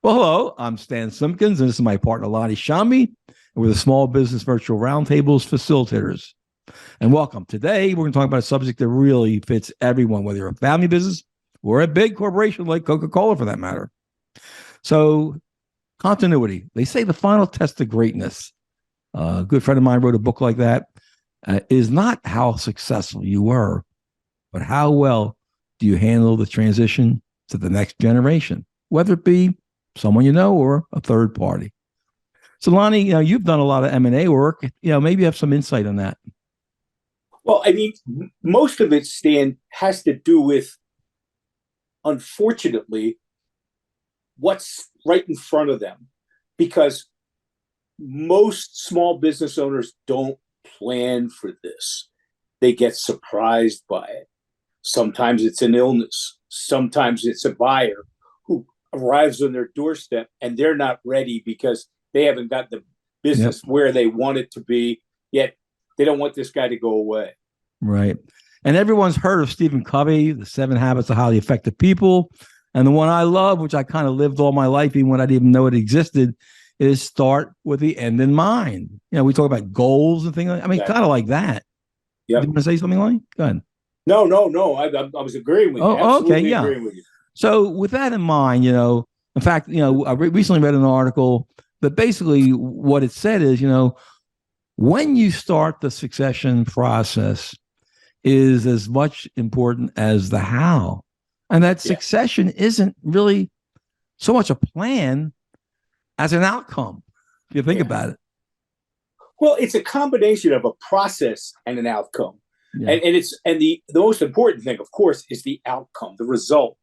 Well, hello, I'm Stan Simpkins, and this is my partner, Lonnie Shambi, and we're the Small Business Virtual Roundtables facilitators. And welcome. Today, we're going to talk about a subject that really fits everyone, whether you're a family business or a big corporation like Coca-Cola, for that matter. So, continuity. They say the final test of greatness. A good friend of mine wrote a book like that. Is not how successful you were, but how well do you handle the transition to the next generation, whether it be someone you know or a third party. So, Lonnie, you've done a lot of M&A work. Maybe you have some insight on that. Well, I mean, most of it, Stan, has to do with, unfortunately, what's right in front of them, because most small business owners don't plan for this. They get surprised by it. Sometimes it's an illness. Sometimes it's a buyer who arrives on their doorstep and they're not ready because they haven't got the business where they want it to be, yet they don't want this guy to go away. Right. And everyone's heard of Stephen Covey, The 7 Habits of Highly Effective People. And the one I love, which I kind of lived all my life, even when I didn't even know it existed, is start with the end in mind. We talk about goals and things like, kind of like that. Yep. You want to say something, Lonnie? Go ahead. No. I was agreeing with you. Okay, yeah. Agreeing with you. So with that in mind, in fact, I recently read an article that basically what it said is, when you start the succession process is as much important as the how. And that succession isn't really so much a plan as an outcome, if you think about it. Well, it's a combination of a process and an outcome. Yeah. And the most important thing, of course, is the outcome, the result.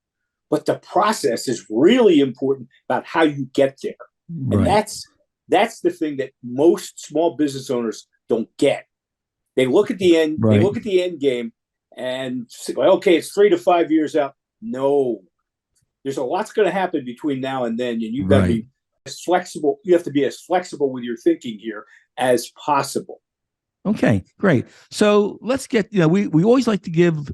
But the process is really important about how you get there. Right. And that's the thing that most small business owners don't get. They look at the end, They look at the end game and say, well, okay, it's 3 to 5 years out. No. There's a lot's going to happen between now and then, and you've got to be as flexible. You have to be as flexible with your thinking here as possible. Okay, great. So let's get, we always like to give,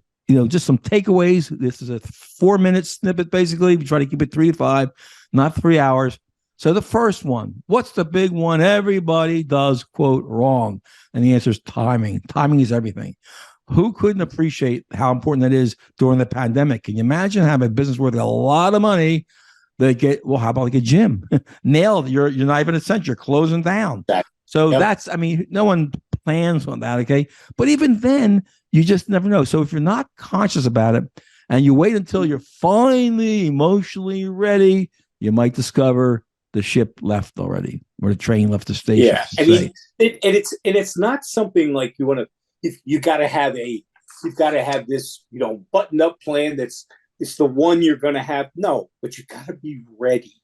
just some takeaways. This is a 4-minute snippet, basically. We try to keep it 3 to 5, not 3 hours. So the first one, what's the big one everybody does, quote, wrong? And the answer is timing. Timing is everything. Who couldn't appreciate how important that is during the pandemic? Can you imagine having a business worth a lot of money that how about like a gym? Nailed. You're not even a cent. You're closing down. So that's, no one plans on that, okay? But even then, you just never know. So if you're not conscious about it and you wait until you're finally emotionally ready, you might discover the ship left already, or the train left the station. Yeah, it's not something like you want to. You got to have this, buttoned up plan. It's the one you're going to have. No, but you got to be ready.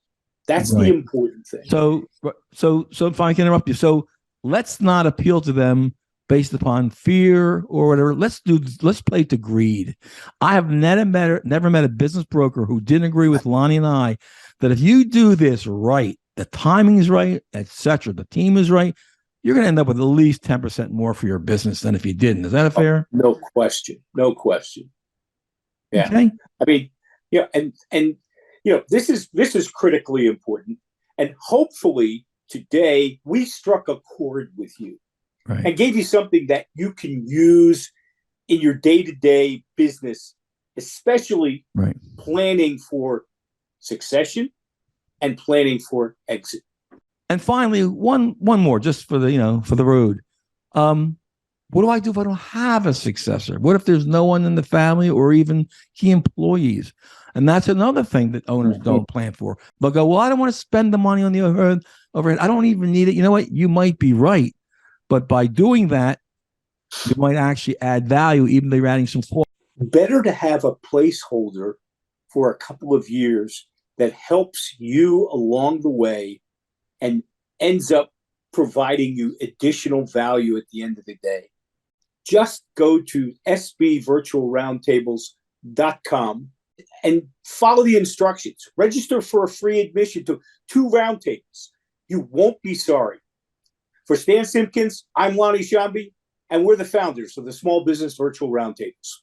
That's the important thing. So if I can interrupt you, so let's not appeal to them based upon fear or whatever. Let's play to greed. I have never met a business broker who didn't agree with Lonnie and I that if you do this right, the timing is right, etc., the team is right, you're going to end up with at least 10% more for your business than if you didn't. Is that fair? No question. Yeah. Okay. This is critically important. And hopefully today we struck a chord with you and gave you something that you can use in your day-to-day business, especially planning for succession and planning for exit. And finally, one more, just for the road. What do I do if I don't have a successor? What if there's no one in the family or even key employees? And that's another thing that owners don't plan for. They'll go, well, I don't want to spend the money on the overhead. I don't even need it. You know what? You might be right. But by doing that, you might actually add value, even though you're adding some cost. Better to have a placeholder for a couple of years that helps you along the way and ends up providing you additional value at the end of the day. Just go to sbvirtualroundtables.com and follow the instructions. Register for a free admission to 2 roundtables. You won't be sorry. For Stan Simpkins, I'm Lonnie Shambi, and we're the founders of the Small Business Virtual Roundtables.